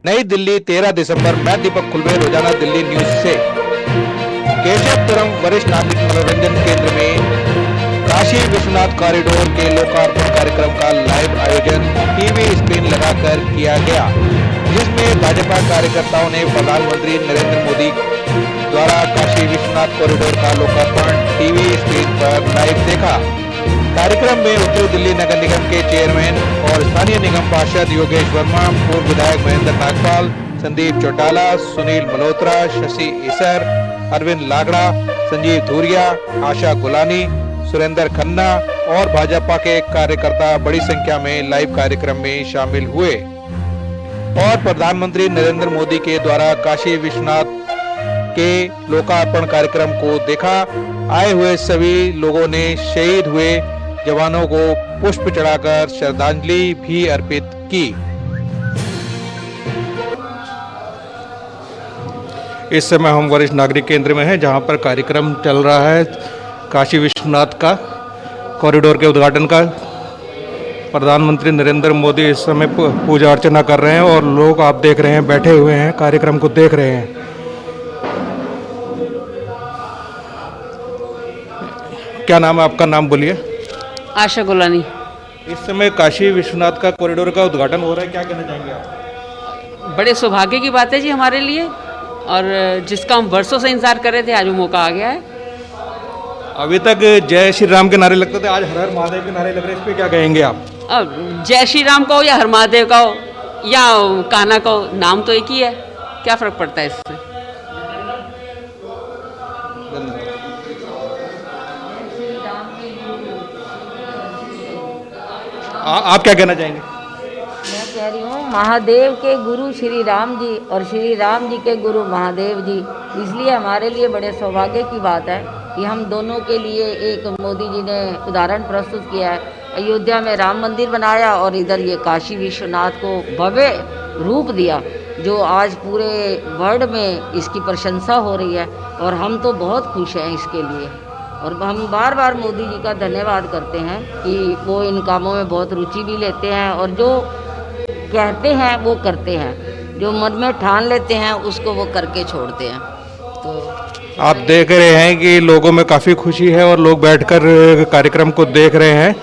नई दिल्ली 13 दिसंबर। मैं दीपक खुलबे, रोजाना दिल्ली न्यूज से। केशवपुरम वरिष्ठ नागरिक मनोरंजन केंद्र में काशी विश्वनाथ कॉरिडोर के लोकार्पण कार्यक्रम का लाइव आयोजन टीवी स्क्रीन लगाकर किया गया, जिसमें भाजपा कार्यकर्ताओं ने प्रधानमंत्री नरेंद्र मोदी द्वारा काशी विश्वनाथ कॉरिडोर का लोकार्पण टीवी स्क्रीन पर लाइव देखा। कार्यक्रम में उत्तरी दिल्ली नगर निगम के चेयरमैन और स्थानीय निगम पार्षद योगेश वर्मा, पूर्व विधायक महेंद्र नागपाल, संदीप चौटाला, सुनील मल्होत्रा, शशि ईसर, अरविंद लागड़ा, संजीव धूरिया, आशा गुलानी, सुरेंद्र खन्ना और भाजपा के कार्यकर्ता बड़ी संख्या में लाइव कार्यक्रम में शामिल हुए और प्रधानमंत्री नरेंद्र मोदी के द्वारा काशी विश्वनाथ के लोकार्पण कार्यक्रम को देखा। आए हुए सभी लोगों ने शहीद हुए जवानों को पुष्प चढ़ाकर श्रद्धांजलि भी अर्पित की। इस समय हम वरिष्ठ नागरिक केंद्र में हैं, जहां पर कार्यक्रम चल रहा है काशी विश्वनाथ का कॉरिडोर के उद्घाटन का। प्रधानमंत्री नरेंद्र मोदी इस समय पूजा अर्चना कर रहे हैं और लोग आप देख रहे हैं बैठे हुए हैं, कार्यक्रम को देख रहे हैं। क्या नाम है आपका? नाम बोलिए। आशा गुलानी। इस समय काशी विश्वनाथ का कॉरिडोर का उद्घाटन हो रहा है, क्या कहना चाहेंगे आप? बड़े सौभाग्य की बात है जी हमारे लिए, और जिसका हम वर्षों से इंतजार कर रहे थे, आज वो मौका आ गया है। अभी तक जय श्री राम के नारे लगते थे, आज हर हर महादेव के नारे लग रहे हैं, इस पे क्या कहेंगे आप? अब जय श्री राम कहो या हर महादेव कहो या कान्हा कहो, नाम तो एक ही है, क्या फर्क पड़ता है इससे। आप क्या कहना चाहेंगे? मैं कह रही हूँ महादेव के गुरु श्री राम जी और श्री राम जी के गुरु महादेव जी, इसलिए हमारे लिए बड़े सौभाग्य की बात है कि हम दोनों के लिए एक मोदी जी ने उदाहरण प्रस्तुत किया है। अयोध्या में राम मंदिर बनाया और इधर ये काशी विश्वनाथ को भव्य रूप दिया, जो आज पूरे वर्ल्ड में इसकी प्रशंसा हो रही है और हम तो बहुत खुश हैं इसके लिए। और हम बार बार मोदी जी का धन्यवाद करते हैं कि वो इन कामों में बहुत रुचि भी लेते हैं और जो कहते हैं वो करते हैं, जो मन में ठान लेते हैं उसको वो करके छोड़ते हैं। तो आप देख रहे हैं कि लोगों में काफ़ी खुशी है और लोग बैठकर कार्यक्रम को देख रहे हैं।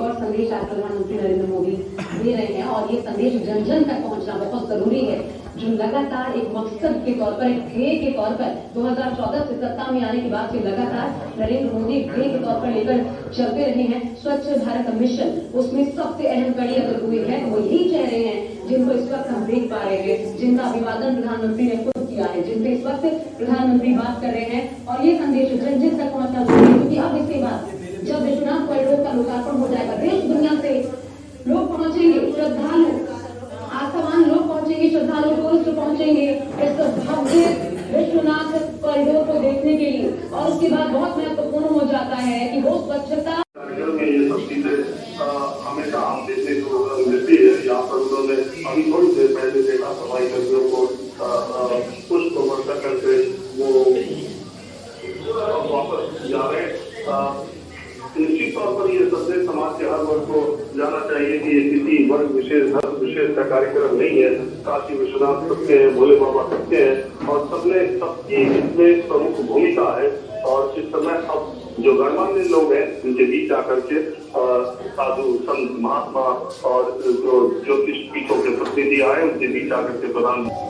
और संदेश आज प्रधानमंत्री नरेंद्र मोदी दे रहे हैं और ये संदेश जन जन तक पहुंचना बहुत जरूरी है, जो लगातार एक मकसद के तौर पर, एक ध्येय के तौर पर 2014 से सत्ता में आने के बाद से लगातार नरेंद्र मोदी ध्येय के तौर पर लेकर चलते रहे हैं। स्वच्छ भारत मिशन, उसमें सबसे अहम कड़ी अगर हुई है तो वो यही चेहरे हैं जिनको इस वक्त हम देख पा रहे हैं, जिनका अभिवादन प्रधानमंत्री ने खुद किया है, जिनसे इस वक्त प्रधानमंत्री बात कर रहे हैं। और ये संदेश जन जन तक पहुंचना जरूरी है, क्योंकि अब इसके बाद जब विश्वनाथ कॉरिडोर का लोकार्पण हो जाएगा, देश दुनिया से लोग पहुंचेंगे, श्रद्धालु, आस्थावान लोग पहुंचेंगे, श्रद्धालु टूरिस्ट पहुंचेंगे इस भव्य विश्वनाथ कॉरिडोर को देखने के लिए। और उसके बाद बहुत महत्वपूर्ण हो जाता है कि वो स्वच्छता में ये सब चीजें हमेशा हम देखने को मिलती है। यहाँ पर उन्होंने अभी थोड़ी देर पहले देखा, सफाई कर्मियों को पुष्प वर्षा करके वो वापस जा रहे। निश्चित तौर पर ये संदेश समाज के हर वर्ग को जाना चाहिए कि ये किसी वर्ग विशेष, धर्म विशेष का कार्यक्रम नहीं है। काशी विश्वनाथ सबके हैं, भोले बाबा सबके हैं और सबकी इसमें प्रमुख भूमिका है। और इस समय अब जो गणमान्य लोग हैं उनके बीच आकर के साधु संत महात्मा और जो ज्योतिष पीठों के प्रतिनिधि आए उनके बीच आकर के प्रधानमंत्री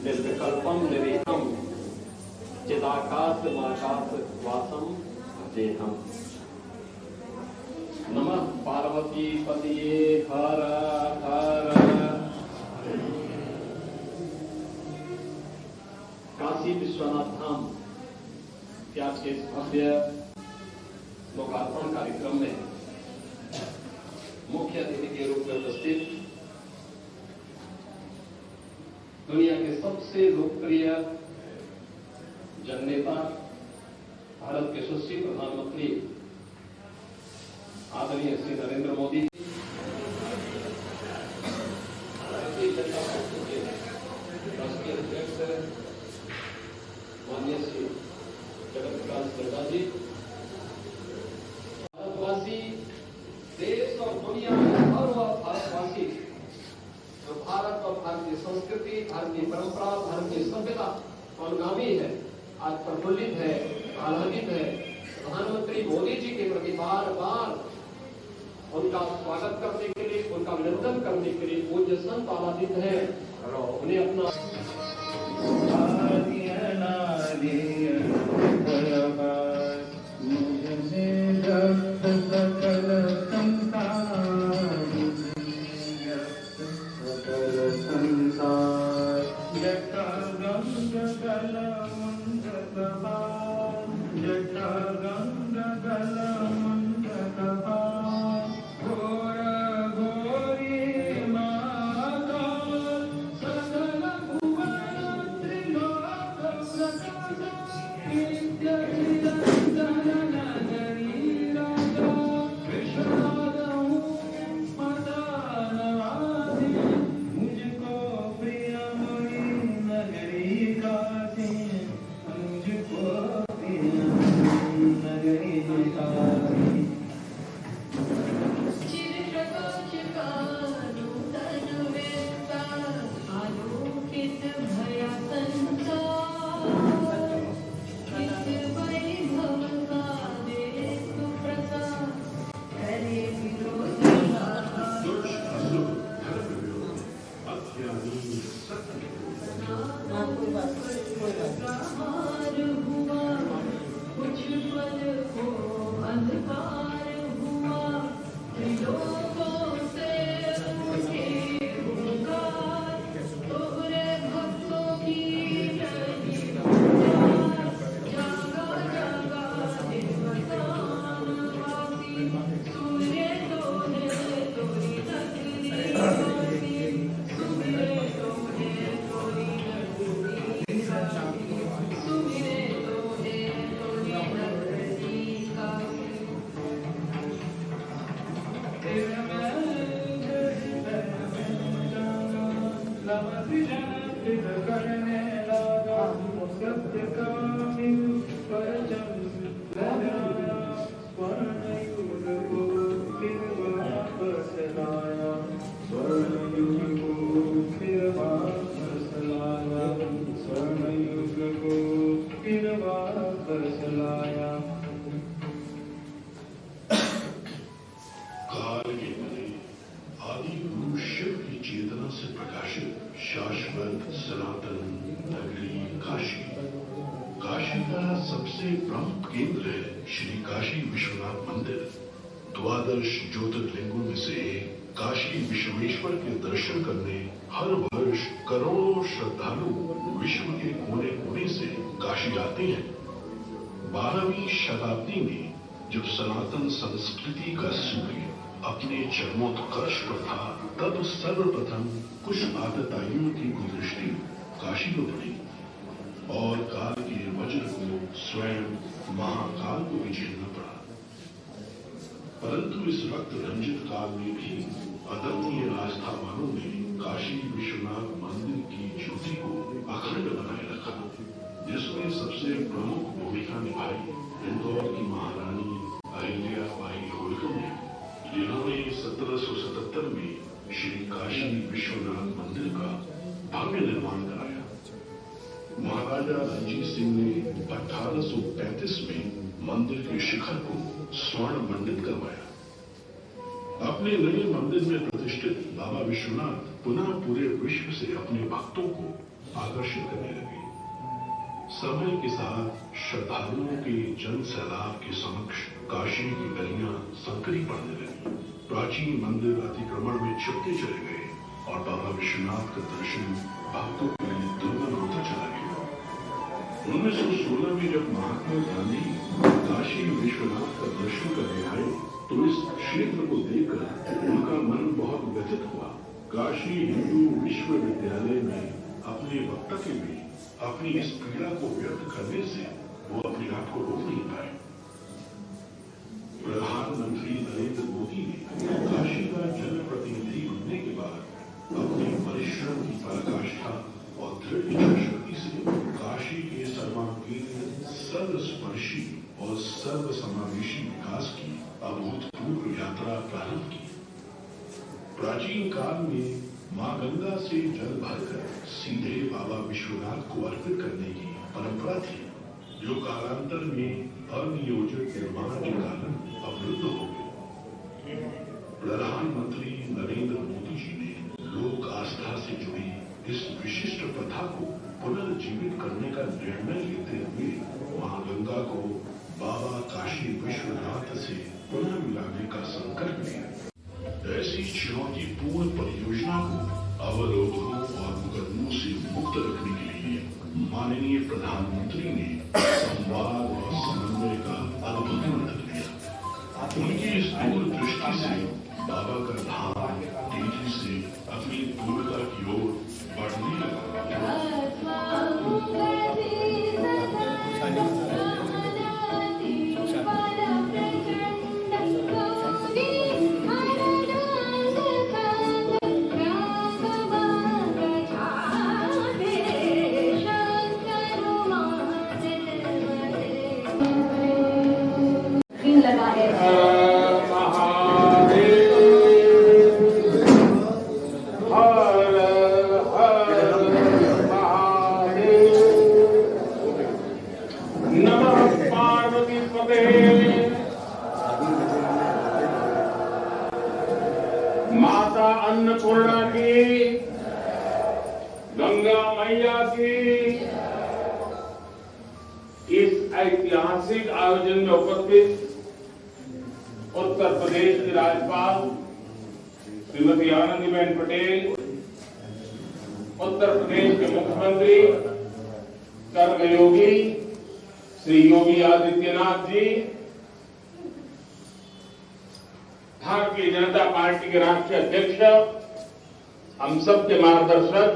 निर्विकल्पम निर्विकम चिदाकाश माकाश वासम देहम। नमः पार्वती पतिये हर हर। आज के इस भव्य लोकार्पण कार्यक्रम में मुख्य अतिथि के रूप में उपस्थित दुनिया के सबसे लोकप्रिय जननेता भारत के यशस्वी प्रधानमंत्री आदरणीय श्री नरेंद्र मोदी, भारतीय जनता पार्टी के राष्ट्रीय अध्यक्ष माननीय श्री जगत प्रकाश नड्डा जी, भारतवासी, देश और दुनिया में हर वह भारतवासी जो भारत और भारतीय संस्कृति, भारतीय परंपरा, भारतीय सभ्यता अनुगामी है, आज प्रफुल्लित है, आह्लादित है। प्रधानमंत्री मोदी जी के प्रति बार बार उनका स्वागत करने के लिए, उनका अभिनंदन करने के लिए पूज्य संत आह्लादित है। उन्हें अपना शाश्वत सनातन नगरी काशी। काशी का सबसे प्रमुख केंद्र है श्री काशी विश्वनाथ मंदिर। 12 ज्योतिर्लिंगों में से एक काशी विश्वेश्वर के दर्शन करने हर वर्ष करोड़ों श्रद्धालु विश्व के कोने कोने से काशी आते हैं। 12वीं शताब्दी में जब सनातन संस्कृति का सूर्य अपने चरमोत्कर्ष पर था, तब सर्वप्रथम कुछ आतताइयों की कुदृष्टि काशी को पड़ी और काल के वज्र को स्वयं महाकाल को भी झेलना पड़ा। परंतु इस रक्त रंजित काल में भी अद्वितीय आस्था वालों ने काशी विश्वनाथ मंदिर की ज्योति को अखंड बनाए रखा, जिसमें सबसे प्रमुख भूमिका निभाई इंदौर की महारानी अहिल्याबाई होलकर ने, जिन्होंने 1777 में श्री काशी विश्वनाथ मंदिर का भव्य निर्माण कराया। महाराजा रणजीत सिंह ने 1835 में मंदिर के शिखर को स्वर्ण मंडित करवाया। अपने नए मंदिर में प्रतिष्ठित बाबा विश्वनाथ पुनः पूरे विश्व से अपने भक्तों को आकर्षित करने लगे। समय के साथ श्रद्धालुओं के जन सैलाब के समक्ष काशी की गलियां संकरी पड़ने लगी। प्राचीन मंदिर अतिक्रमण में छिपते चले गए और बाबा विश्वनाथ का दर्शन भक्तों के लिए दुर्लभ होता चला गया। 1916 में जब महात्मा गांधी काशी विश्वनाथ का दर्शन करने आए तो इस क्षेत्र को देखकर उनका मन बहुत व्यथित हुआ। काशी हिंदू विश्वविद्यालय में अपने वक्तव्य में अपनी इस पीड़ा को व्यक्त करने से वो अपने आप को रोक नहीं पाए। प्रधानमंत्री नरेंद्र मोदी ने काशी का जनप्रतिनिधि बनने के बाद अपने परिश्रम की पराकाष्ठा और दृढ़ इच्छाशक्ति से काशी के सर्वांगीण, सर्वस्पर्शी और सर्वसमावेशी विकास की अभूतपूर्व यात्रा प्रारंभ की। प्राचीन काल में मां गंगा से जल भरकर सीधे बाबा विश्वनाथ को अर्पित करने की परंपरा थी, जो कालांतर में अनियोजित निर्माण के कारण अवरुद्ध हो गई। प्रधानमंत्री नरेंद्र मोदी जी ने लोक आस्था से जुड़ी इस विशिष्ट प्रथा को पुनर्जीवित करने का निर्णय लेते हुए मां गंगा को बाबा काशी विश्वनाथ से पुनः मिलाने का संकल्प लिया। ऐसी चुनौतीपूर्ण परियोजना को अवरोधों और मुकदमों से मुक्त रखने के लिए माननीय प्रधानमंत्री ने संवाद और समन्वय का अद्भुत मंत्र दिया। उनकी इस दूरदृष्टि से बाबा का धाम तेजी से अपनी पूर्णता की ओर बढ़ने लगा। लगा है माता अन्नपूर्णा की, गंगा मैया की इस ऐतिहासिक आयोजन में उपस्थित उत्तर प्रदेश की राज्यपाल श्रीमती आनंदीबेन पटेल, उत्तर प्रदेश के मुख्यमंत्री कर्मयोगी श्री योगी आदित्यनाथ जी, भारतीय जनता पार्टी के राष्ट्रीय अध्यक्ष, हम सब के मार्गदर्शक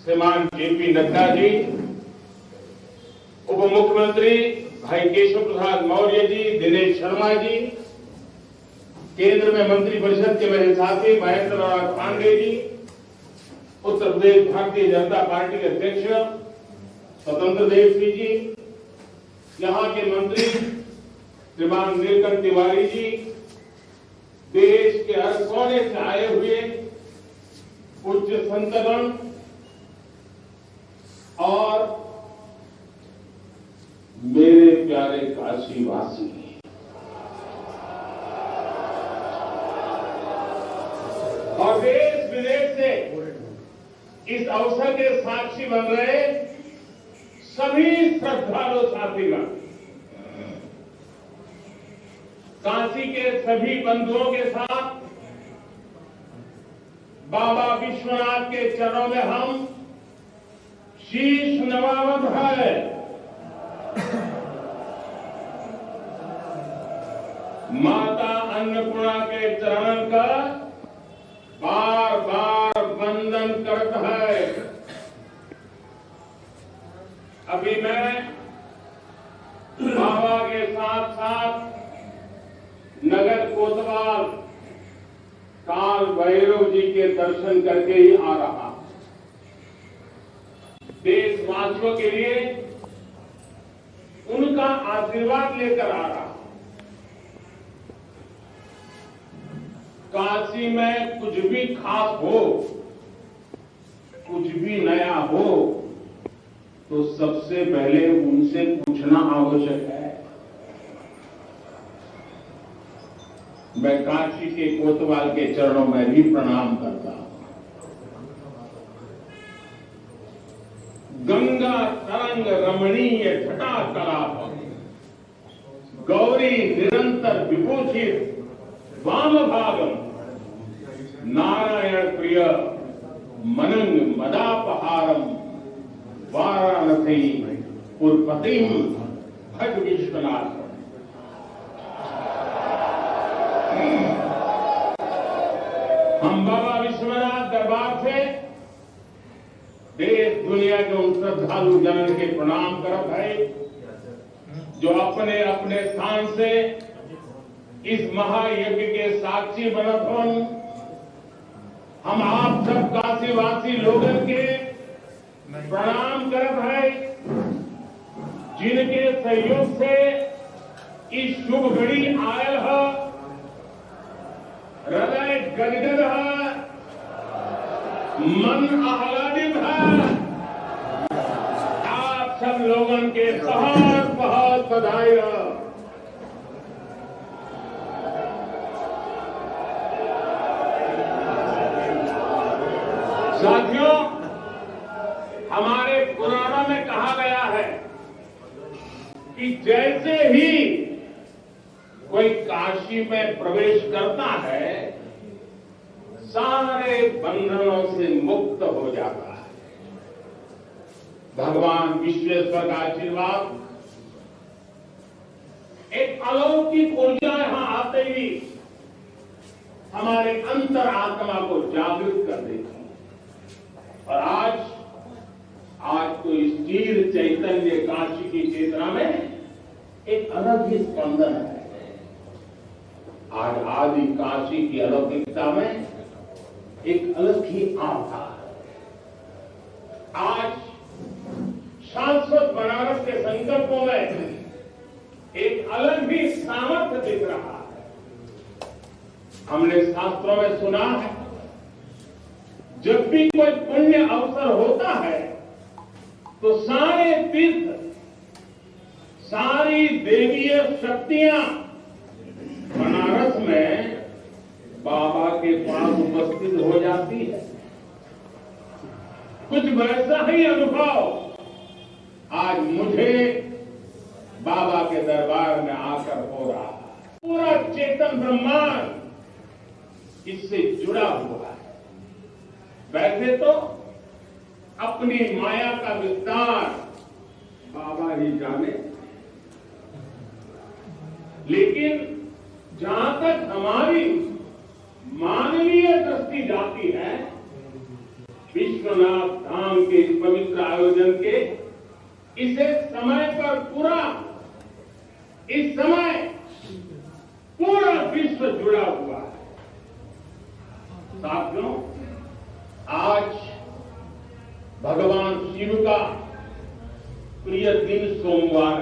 श्रीमान जेपी नड्डा जी, उप मुख्यमंत्री भाई केशव प्रसाद मौर्य जी, दिनेश शर्मा जी, केंद्र में मंत्रिपरिषद के मेरे साथी महेंद्र नाथ पांडे जी, उत्तर प्रदेश भारतीय जनता पार्टी के अध्यक्ष स्वतंत्र देव सिंह जी, यहाँ के मंत्री श्रीमान नीलकंठ तिवारी जी, देश के हर कोने से आए हुए पूज्य संतगण और मेरे प्यारे काशीवासी, और देश विदेश से इस अवसर के साक्षी बन रहे सभी श्रद्धालु साथीगण, काशी के सभी बंधुओं के साथ बाबा विश्वनाथ के चरणों में हम शीश नवावत है। माता अन्नपूर्णा के चरण का बार बार वंदन करता है। अभी मैं बाबा के साथ साथ नगर कोतवाल काल भैरव जी के दर्शन करके ही आ रहा। देशवासियों के लिए उनका आशीर्वाद लेकर आ रहा। काशी में कुछ भी खास हो, कुछ भी नया हो, तो सबसे पहले उनसे पूछना आवश्यक है। मैं काशी के कोतवाल के चरणों में भी प्रणाम करता हूं। गंगा तरंग रमणीय छटा कलाप, गौरी निरंतर विभूषित वाम भागम, नारायण प्रिय मनंग मदापहारम, वाराणसी उर्पति भज विश्वनाथ। हम बाबा विश्वनाथ दरबार से देश दुनिया के उन श्रद्धालु जनन के प्रणाम करत है जो अपने अपने स्थान से इस महायज्ञ के साक्षी बनत हन। हम आप सब काशीवासी लोगन के प्रणाम करत है जिनके सहयोग से इस शुभ घड़ी आयल है। हृदय गदगद है, मन आह्लादित है। आप सब लोगन के बहुत बहुत बधाई है। साथियों, हमारे पुराणों में कहा गया है कि जैसे ही कोई काशी में प्रवेश करता है सारे बंधनों से मुक्त हो जाता है। भगवान विश्वेश्वर का आशीर्वाद, एक अलौकिक ऊर्जा यहां आते ही हमारे अंतर आत्मा को जागृत कर देती है। और आज तो इस चीर चैतन्य काशी की चेतना में एक अलग ही स्पंदन है। आज आदि काशी की अलौकिकता में एक अलग ही आस्था है। आज शाश्वत बनारस के संकल्पों में एक अलग ही सामर्थ्य दिख रहा है। हमने शास्त्रों में सुना है जब भी कोई पुण्य अवसर होता है तो सारे तीर्थ, सारी देवीय शक्तियां बनारस में बाबा के पास उपस्थित हो जाती है। कुछ वैसा ही अनुभव आज मुझे बाबा के दरबार में आकर हो रहा है। पूरा चेतन ब्रह्मांड इससे जुड़ा हुआ है। वैसे तो अपनी माया का विस्तार बाबा ही जाने, लेकिन जहां तक हमारी मानवीय दृष्टि जाती है, विश्वनाथ धाम के इस पवित्र आयोजन के इसे समय पर इस समय पूरा विश्व जुड़ा हुआ है। साथियों, आज भगवान शिव का प्रिय दिन सोमवार।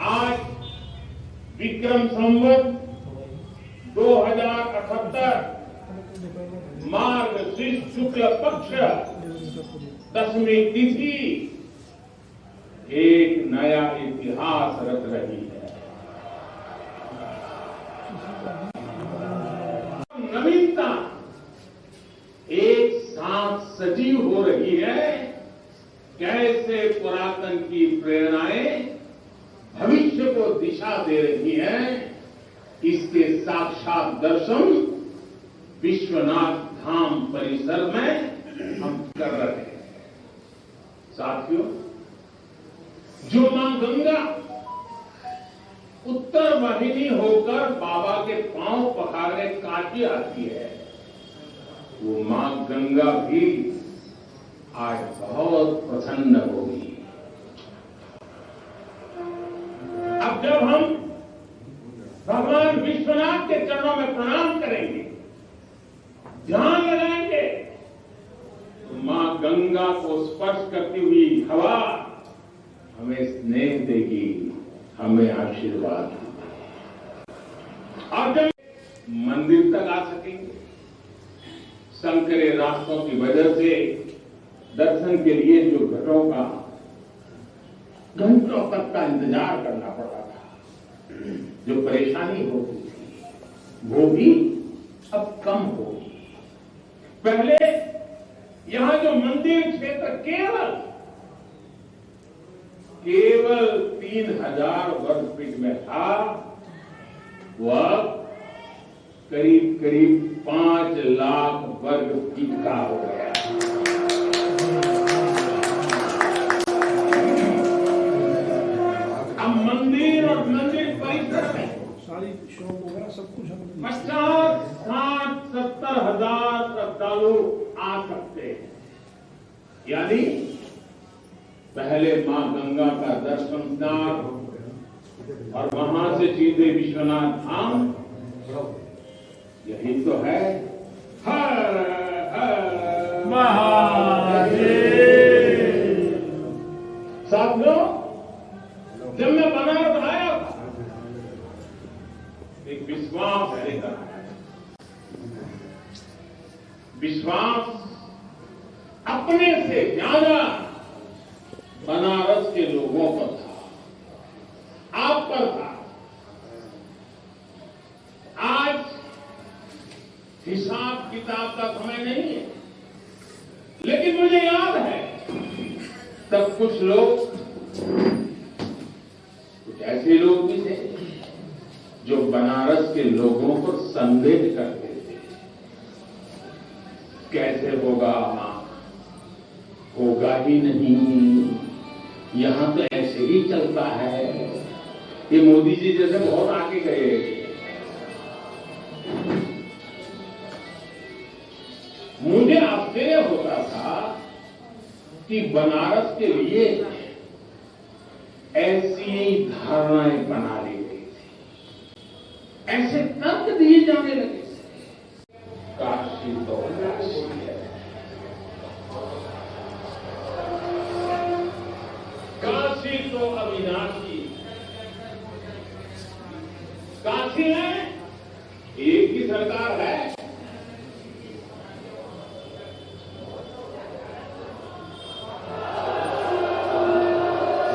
आज विक्रम संवत 2078 मार्गशीर्ष शुक्ल पक्ष दशमी तिथि एक नया इतिहास रच रही है। नवीनता एक साथ सजीव हो रही है। कैसे पुरातन की प्रेरणाएं भविष्य को दिशा दे रही हैं, इसके साक्षात दर्शन विश्वनाथ धाम परिसर में हम कर रहे हैं। साथियों, जो मां गंगा उत्तर वाहिनी होकर बाबा के पांव पखारने काशी आती है, वो मां गंगा भी आज बहुत प्रसन्न होगी। अब जब हम भगवान विश्वनाथ के चरणों में प्रणाम करेंगे, ध्यान लगाएंगे, तो मां गंगा को स्पर्श करती हुई हवा हमें स्नेह देगी, हमें आशीर्वाद देगी। और जब मंदिर तक आ सकेंगे, संकरे रास्तों की वजह से दर्शन के लिए जो घंटों तक का इंतजार करना पड़ता था, जो परेशानी होती थी, वो भी अब कम होगी। पहले यहां जो मंदिर क्षेत्र केवल 3000 वर्ग फीट में था, वह करीब 5 लाख वर्ग फीट का हो गया। 50-60-70 हजार श्रद्धालु आ सकते हैं। यानी पहले मां गंगा का दर्शन स्नान और वहां से सीधे विश्वनाथ धाम, यही तो है हर हर महादेव। साथियों, जब मैं बनारस आया था, एक विश्वास लेकर आया। विश्वास अपने से ज्यादा बनारस के लोगों पर था, आप पर था। आज हिसाब किताब का समय नहीं है, लेकिन मुझे याद है तब कुछ लोग, कुछ ऐसे लोग भी थे जो बनारस के लोगों पर संदेह करते थे। कैसे होगा, होगा ही नहीं, यहां तो ऐसे ही चलता है। ये मोदी जी जैसे बहुत आगे गए। मुझे आश्चर्य होता था कि बनारस के लिए ऐसी धारणाएं बना ली गई थी, ऐसे तर्क दिए जाने लगे। काशी तो काशी है, काशी तो अविनाशी। काशी में एक ही सरकार है,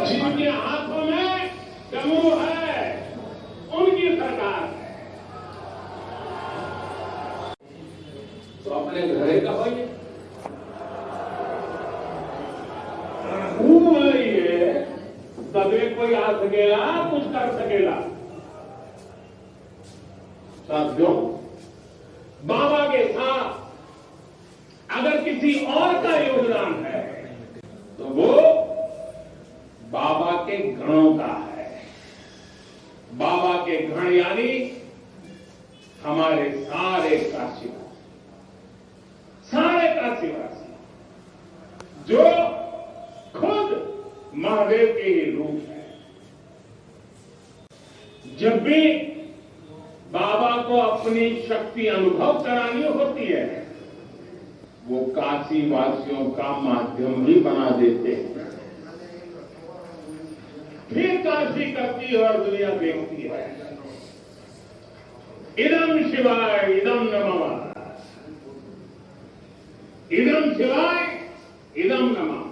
जिनके हाथों में डमरू है, उनकी सरकार है। तो अपने घरे का होइए, तबे कोई आ सकेला, कुछ कर सकेला। साथियों, बाबा के साथ अगर किसी और का योगदान है तो वो बाबा के गणों का है। बाबा के गण यानी हमारे सारे काशीवासी जो खुद महादेव के ही रूप है। जब भी बाबा को अपनी शक्ति अनुभव करानी होती है, वो काशी वासियों का माध्यम भी बना देते हैं। फिर काशी करती है और दुनिया देखती है। इदम शिवाय इदम नमः, इदम शिवाय इदम नमः।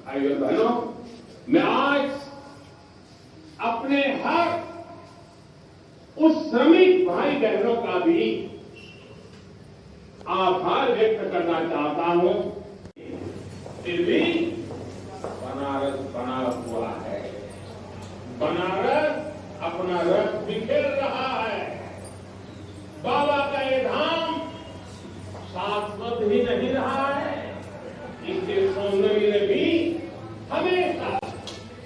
भाइयों बहनों, मैं आज अपने हर उस श्रमिक भाई बहनों का भी आभार व्यक्त करना चाहता हूं। फिर भी बनारस बना हुआ है, बनारस अपना रस बिखेर रहा है। बाबा का ये धाम शाश्वत ही नहीं रहा है, इसके सौंदर्य ने भी हमेशा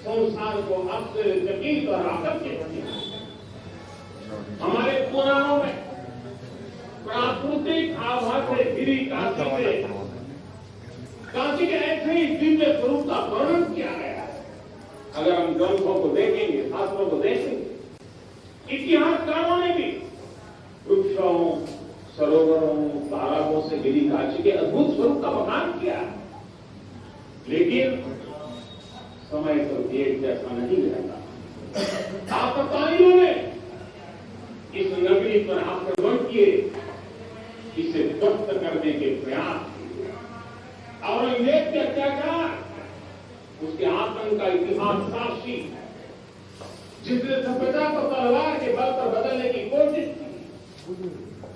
संसार को आश्चर्यचकित और आकर्षित किया। हमारे पुराणों में प्राकृतिक आभा से घिरी काशी के ऐसे ही दिव्य स्वरूप का वर्णन किया गया है। अगर हम ग्रंथों को देखेंगे, शास्त्रों को देखेंगे, इतिहासकारों ने भी वृक्षों, सरोवरों, तालाबों से घिरी काशी के अद्भुत स्वरूप का बखान किया। लेकिन समय तो एक जैसा नहीं रहता। आतताइयों ने इस नगरी पर आक्रमण किए, इसे ध्वस्त करने के प्रयास किए। औरंगजेब के अत्याचार, उसके आतंक का इतिहास साक्षी है, जिसने सभ्यता को तलवार के बल पर बदलने की कोशिश की,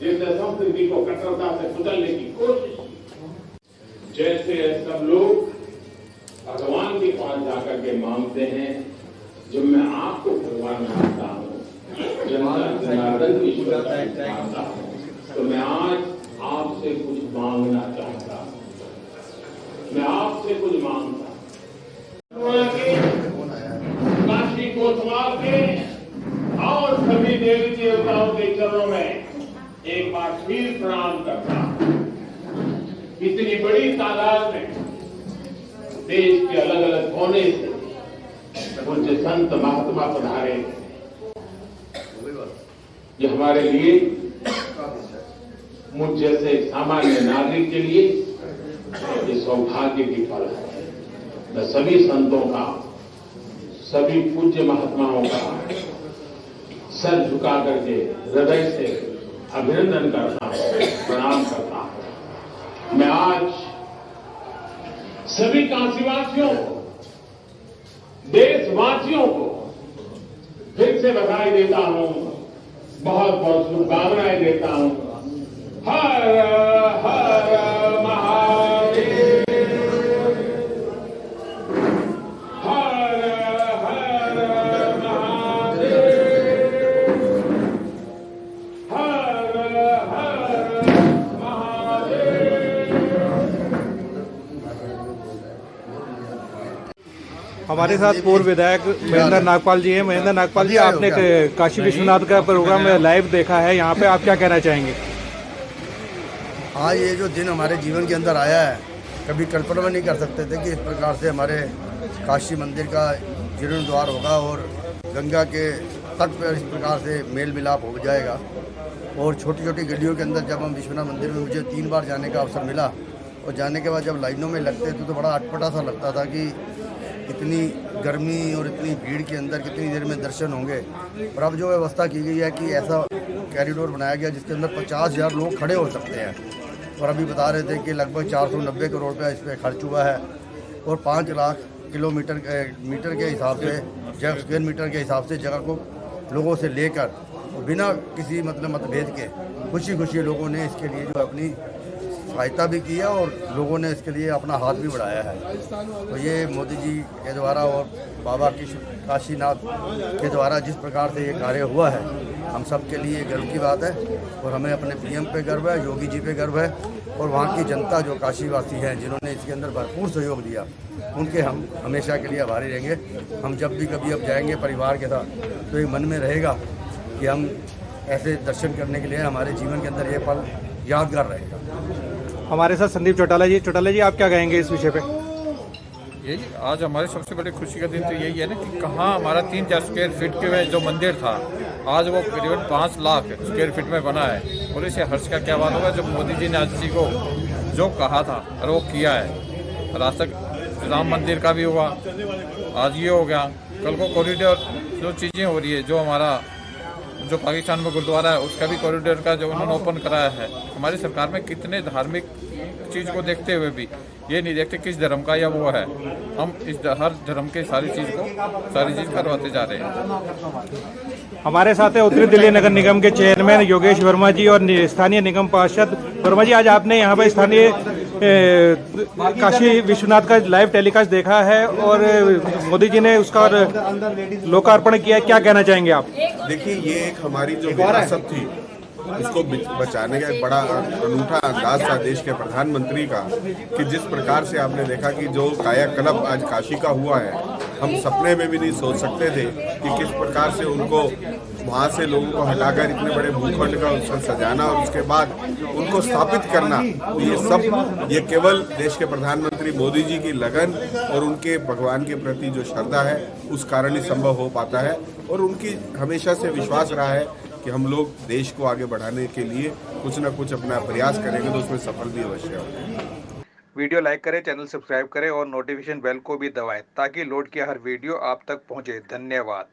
जिसने संस्कृति को कट्टरता से बदलने की कोशिश की। जैसे सब लोग भगवान के पास जाकर के मांगते हैं, जब मैं आपको भगवान मानता हूं, जनार्दन ईश्वर मानता हूं, तो मैं आज आपसे कुछ मांगना चाहता हूं। मैं आपसे कुछ मांगता हूं। काशी कोतवाल के और सभी देवी देवताओं के चरणों में एक बार फिर प्रणाम करता हूं। इतनी बड़ी तादाद में देश के अलग अलग कोने से पूज्य संत महात्मा पधारे। ये हमारे लिए, मुझ जैसे सामान्य नागरिक के लिए ये सौभाग्य की पल है। मैं सभी संतों का, सभी पूज्य महात्माओं का सर झुका करके हृदय से अभिनंदन करता हूं, प्रणाम करता हूं। मैं आज सभी काशीवासियों को, देशवासियों को फिर से बधाई देता हूं, बहुत बहुत शुभकामनाएं देता हूं। हर हर महादेव, हर हर महादेव, हर हर महादेव। हमारे साथ पूर्व विधायक महेंद्र नागपाल जी हैं। महेंद्र नागपाल जी, आपने काशी विश्वनाथ का प्रोग्राम लाइव देखा है, यहाँ पे आप क्या कहना चाहेंगे? हाँ, ये जो दिन हमारे जीवन के अंदर आया है, कभी कल्पना में नहीं कर सकते थे कि इस प्रकार से हमारे काशी मंदिर का जीर्णोद्धार होगा और गंगा के तट पर इस प्रकार से मेल मिलाप हो जाएगा। और छोटी छोटी गलियों के अंदर जब हम विश्वनाथ मंदिर में, मुझे 3 बार जाने का अवसर मिला, और जाने के बाद जब लाइनों में लगते थे तो बड़ा अटपटा सा लगता था कि इतनी गर्मी और इतनी भीड़ के अंदर कितनी देर में दर्शन होंगे। और अब जो व्यवस्था की गई है कि ऐसा कॉरिडोर बनाया गया जिसके अंदर 50,000 लोग खड़े हो सकते हैं। और अभी बता रहे थे कि लगभग 490 करोड़ रुपया इस पर खर्च हुआ है और 5 लाख किलोमीटर मीटर के हिसाब से, स्क्वायर मीटर के हिसाब से जगह को लोगों से लेकर बिना किसी मतभेद के खुशी खुशी लोगों ने इसके लिए जो अपनी सहायता भी की है और लोगों ने इसके लिए अपना हाथ भी बढ़ाया है। तो ये मोदी जी के द्वारा और बाबा काशीनाथ के द्वारा जिस प्रकार से ये कार्य हुआ है, हम सब के लिए गर्व की बात है। और हमें अपने पीएम पे गर्व है, योगी जी पे गर्व है, और वहाँ की जनता जो काशीवासी हैं जिन्होंने इसके अंदर भरपूर सहयोग दिया, उनके हम हमेशा के लिए आभारी रहेंगे। हम जब भी कभी अब जाएंगे परिवार के साथ तो एक मन में रहेगा कि हम ऐसे दर्शन करने के लिए हमारे जीवन के अंदर ये पल यादगार रहेगा। हमारे साथ संदीप चौटाला जी। चौटाला जी, आप क्या कहेंगे इस विषय पे? यही आज हमारे सबसे बड़ी खुशी का दिन तो यही है ना कि कहाँ हमारा 3-4 स्क्वायर फीट के जो मंदिर था, आज वो करीबन 5 लाख स्क्वायर फीट में बना है। और इसे हर्ष का क्या बात होगा जब मोदी जी ने आज जी को जो कहा था और वो किया है। और आज तक राम मंदिर का भी हुआ, आज ये हो गया, कल को कॉरिडोर जो चीज़ें हो रही है, जो हमारा जो पाकिस्तान में गुरुद्वारा है उसका भी कॉरिडोर का जो उन्होंने ओपन कराया है। हमारी सरकार में कितने धार्मिक चीज़ को देखते हुए भी ये नहीं देखते किस धर्म का या वो है, हम इस हर धर्म के सारी चीज़ करवाते जा रहे हैं। हमारे साथ है उत्तरी दिल्ली नगर निगम के चेयरमैन योगेश वर्मा जी और स्थानीय निगम पार्षद वर्मा जी। आज आपने यहाँ पर स्थानीय काशी विश्वनाथ का लाइव टेलीकास्ट देखा है और मोदी जी ने उसका लोकार्पण किया, क्या कहना चाहेंगे आप? देखिए, ये एक हमारी जो विरासत थी उसको बचाने का एक बड़ा अनूठा अंदाज था देश के प्रधानमंत्री का, कि जिस प्रकार से आपने देखा कि जो कायाकल्प आज काशी का हुआ है, हम सपने में भी नहीं सोच सकते थे कि किस प्रकार से उनको वहाँ से लोगों को हटाकर इतने बड़े भूखंड का उसको सजाना और उसके बाद उनको स्थापित करना। ये केवल देश के प्रधानमंत्री मोदी जी की लगन और उनके भगवान के प्रति जो श्रद्धा है उस कारण ही संभव हो पाता है। और उनकी हमेशा से विश्वास रहा है कि हम लोग देश को आगे बढ़ाने के लिए कुछ न कुछ अपना प्रयास करेंगे तो उसमें सफल भी अवश्य होंगे। वीडियो लाइक करें, चैनल सब्सक्राइब करें और नोटिफिकेशन बेल को भी दबाएं ताकि लोड किया हर वीडियो आप तक पहुंचे। धन्यवाद।